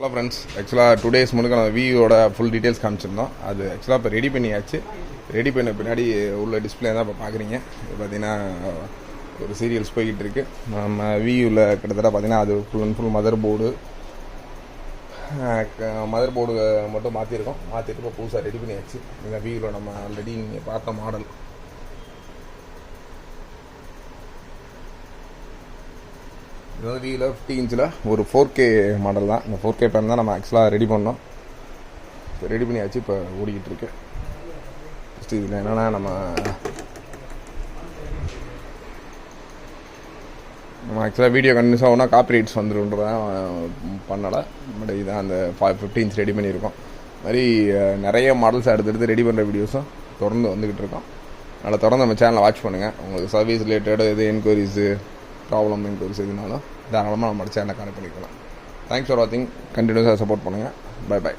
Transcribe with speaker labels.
Speaker 1: Hello friends, ஆக்சுவலாக 2 days முழுக்க நம்ம விவோட ஃபுல் டீட்டெயில்ஸ் காமிச்சிருந்தோம். அது ஆக்சுவலாக இப்போ ரெடி பண்ணியாச்சு. ரெடி பண்ண பின்னாடி உள்ள டிஸ்பிளே தான் இப்போ பார்க்குறீங்க. இது பார்த்தீங்கன்னா ஒரு சீரியல்ஸ் போய்கிட்டு இருக்குது. நம்ம வியூவில் கிட்டத்தட்ட பார்த்தீங்கன்னா அது full and full mother board மட்டும் மாற்றிருக்கோம். மாற்றிட்டு இப்போ புதுசாக ரெடி பண்ணியாச்சு. இந்த வியூவில் நம்ம ஆல்ரெடி நீங்கள் பார்த்த மாடல். இது வந்து வியூவில் 50 inch ஒரு 4K மாடல் தான். இந்த 4K பேன் தான் நம்ம ஆக்சுவலாக ரெடி பண்ணோம். இப்போ ரெடி பண்ணியாச்சு. இப்போ ஓடிக்கிட்டு இருக்கு. ஃபஸ்ட்டு இதில் என்னென்னா நம்ம ஆக்சுவலாக வீடியோ கண்டினியூஸாக ஒன்றா காப்பிரைட்ஸ் வந்துருன்றதான் பண்ணலை. பட் இதான் அந்த 50 inch ரெடி பண்ணியிருக்கோம். இது மாதிரி நிறைய மாடல்ஸ் அடுத்தடுத்து ரெடி பண்ணுற வீடியோஸும் தொடர்ந்து வந்துக்கிட்டு இருக்கோம். அதனால் தொடர்ந்து நம்ம சேனலை வாட்ச் பண்ணுங்கள். உங்களுக்கு சர்வீஸ் ரிலேட்டட் எது என்கொயரிஸு ப்ராப்ளம் என்கொயரிஸ் எதுனாலும் தாராளமாக நம்ம சேனலை கனெக்ட் பண்ணிக்கலாம். தேங்க்ஸ் ஃபார் வாட்சிங். கண்டினியூஸாக சப்போர்ட் பண்ணுங்கள். பை.